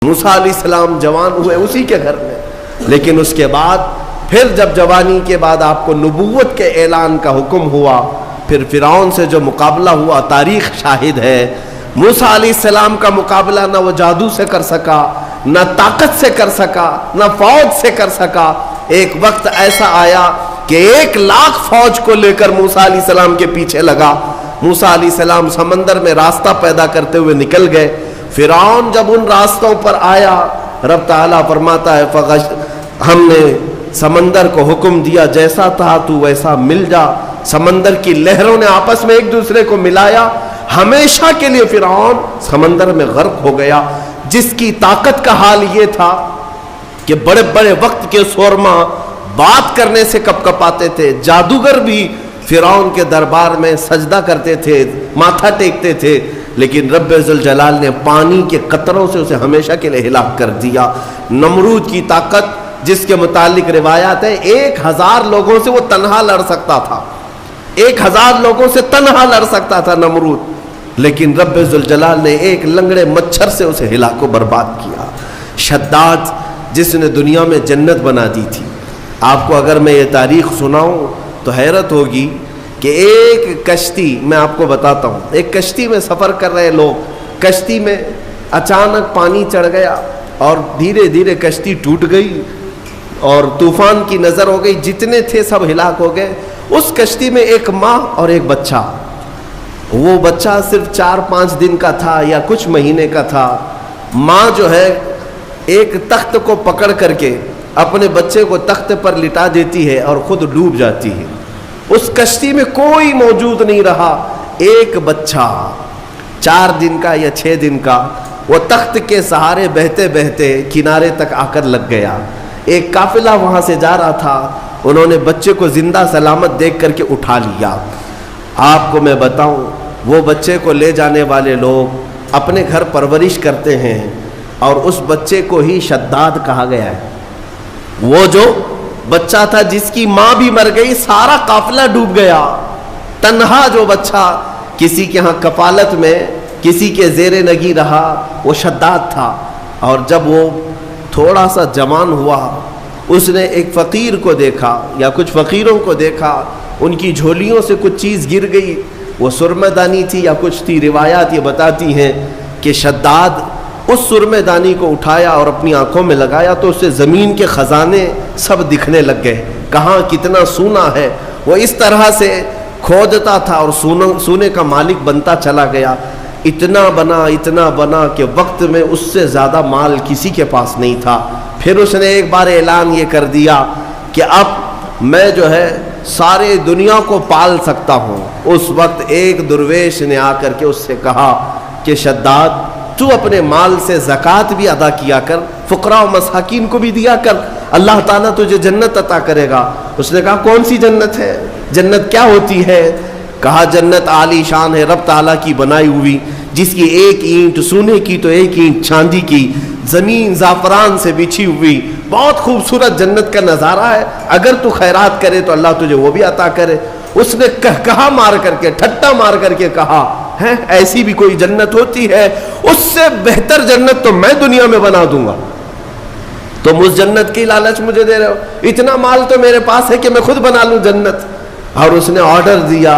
موسیٰ علیہ السلام جوان ہوئے اسی کے گھر میں، لیکن اس کے بعد پھر جب جوانی کے بعد آپ کو نبوت کے اعلان کا حکم ہوا، پھر فرعون سے جو مقابلہ ہوا تاریخ شاہد ہے۔ موسیٰ علیہ السلام کا مقابلہ نہ وہ جادو سے کر سکا، نہ طاقت سے کر سکا، نہ فوج سے کر سکا۔ ایک وقت ایسا آیا کہ 1,00,000 فوج کو لے کر موسیٰ علیہ السلام کے پیچھے لگا۔ موسیٰ علیہ السلام سمندر میں راستہ پیدا کرتے ہوئے نکل گئے۔ فرعون جب ان راستوں پر آیا، رب تعالیٰ فرماتا ہے ہم نے سمندر کو حکم دیا جیسا تھا تو ویسا مل جا۔ سمندر کی لہروں نے آپس میں ایک دوسرے کو ملایا، ہمیشہ کے لیے فرعون سمندر میں غرق ہو گیا، جس کی طاقت کا حال یہ تھا کہ بڑے بڑے وقت کے سورما بات کرنے سے کپ کپاتے تھے۔ جادوگر بھی فرعون کے دربار میں سجدہ کرتے تھے، ماتھا ٹیکتے تھے، لیکن رب ذوالجلال نے پانی کے قطروں سے اسے ہمیشہ کے لیے ہلاک کر دیا۔ نمرود کی طاقت جس کے متعلق روایات ہے 1,000 لوگوں سے وہ تنہا لڑ سکتا تھا، 1,000 لوگوں سے تنہا لڑ سکتا تھا نمرود، لیکن رب ذوالجلال نے ایک لنگڑے مچھر سے اسے ہلاک و برباد کیا۔ شداد جس نے دنیا میں جنت بنا دی تھی، آپ کو اگر میں یہ تاریخ سناؤں تو حیرت ہوگی کہ ایک کشتی، میں آپ کو بتاتا ہوں، ایک کشتی میں سفر کر رہے لوگ، کشتی میں اچانک پانی چڑھ گیا اور دھیرے دھیرے کشتی ٹوٹ گئی اور طوفان کی نظر ہو گئی، جتنے تھے سب ہلاک ہو گئے۔ اس کشتی میں ایک ماں اور ایک بچہ، وہ بچہ صرف 4-5 دن کا تھا یا کچھ مہینے کا تھا۔ ماں جو ہے ایک تخت کو پکڑ کر کے اپنے بچے کو تخت پر لٹا دیتی ہے اور خود ڈوب جاتی ہے۔ اس کشتی میں کوئی موجود نہیں رہا، ایک بچہ 4 دن کا یا 6 دن کا وہ تخت کے سہارے بہتے بہتے کنارے تک آ کر لگ گیا۔ ایک قافلہ وہاں سے جا رہا تھا، انہوں نے بچے کو زندہ سلامت دیکھ کر کے اٹھا لیا۔ آپ کو میں بتاؤں، وہ بچے کو لے جانے والے لوگ اپنے گھر پرورش کرتے ہیں اور اس بچے کو ہی شداد کہا گیا ہے۔ وہ جو بچہ تھا جس کی ماں بھی مر گئی، سارا قافلہ ڈوب گیا، تنہا جو بچہ کسی کے ہاں کفالت میں کسی کے زیر نگی رہا، وہ شداد تھا۔ اور جب وہ تھوڑا سا جوان ہوا، اس نے ایک فقیر کو دیکھا یا کچھ فقیروں کو دیکھا، ان کی جھولیوں سے کچھ چیز گر گئی، وہ سرمہ دانی تھی یا کچھ تھی۔ روایات یہ بتاتی ہیں کہ شداد اس سرمہ دانی کو اٹھایا اور اپنی آنکھوں میں لگایا تو اسے زمین کے خزانے سب دکھنے لگ گئے، کہاں کتنا سونا ہے۔ وہ اس طرح سے کھودتا تھا اور سونے کا مالک بنتا چلا گیا، اتنا بنا کہ وقت میں اس سے زیادہ مال کسی کے پاس نہیں تھا۔ پھر اس نے ایک بار اعلان یہ کر دیا کہ اب میں جو ہے سارے دنیا کو پال سکتا ہوں۔ اس وقت ایک درویش نے آ کر کے اس سے کہا کہ شداد، تو اپنے مال سے زکوٰۃ بھی ادا کیا کر، فقراء و مساکین کو بھی دیا کر، اللہ تعالیٰ تجھے جنت عطا کرے گا۔ اس نے کہا کون سی جنت ہے؟ جنت کیا ہوتی ہے؟ کہا جنت عالی شان ہے، رب تعالیٰ کی بنائی ہوئی، جس کی ایک اینٹ سونے کی تو ایک اینٹ چاندی کی، زمین زعفران سے بچھی ہوئی، بہت خوبصورت جنت کا نظارہ ہے، اگر تو خیرات کرے تو اللہ تجھے وہ بھی عطا کرے۔ اس نے کہا مار کر کے، ٹھٹا مار کر کے کہا ہے ایسی بھی کوئی جنت ہوتی ہے؟ اس سے بہتر جنت تو میں دنیا میں بنا دوں گا، تم اس جنت کی لالچ مجھے دے رہے ہو؟ اتنا مال تو میرے پاس ہے کہ میں خود بنا لوں جنت۔ اور اس نے آرڈر دیا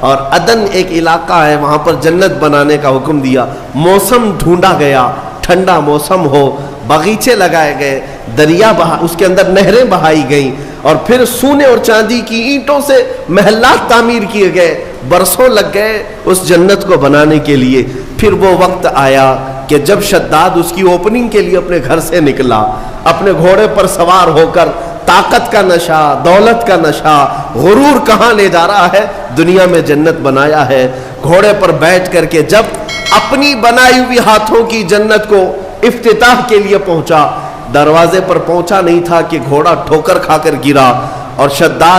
اور عدن ایک علاقہ ہے وہاں پر جنت بنانے کا حکم دیا۔ موسم ڈھونڈا گیا، ٹھنڈا موسم ہو، باغیچے لگائے گئے، دریا اس کے اندر نہریں بہائی گئیں، اور پھر سونے اور چاندی کی اینٹوں سے محلات تعمیر کیے گئے، برسوں لگ گئے اس جنت کو بنانے کے لیے۔ پھر وہ وقت آیا کہ جب شداد اس کی اوپننگ کے لیے اپنے گھر سے نکلا، اپنے گھوڑے پر سوار ہو کر، طاقت کا نشہ، دولت کا نشہ، غرور کہاں لے جا رہا ہے، دنیا میں جنت بنایا ہے۔ گھوڑے پر بیٹھ کر کے جب اپنی بنائی ہوئی ہاتھوں کی جنت کو افتتاح کے لیے پہنچا، دروازے پر پہنچا نہیں تھا کہ گھوڑا ٹھوکر کھا کر گرا اور شداد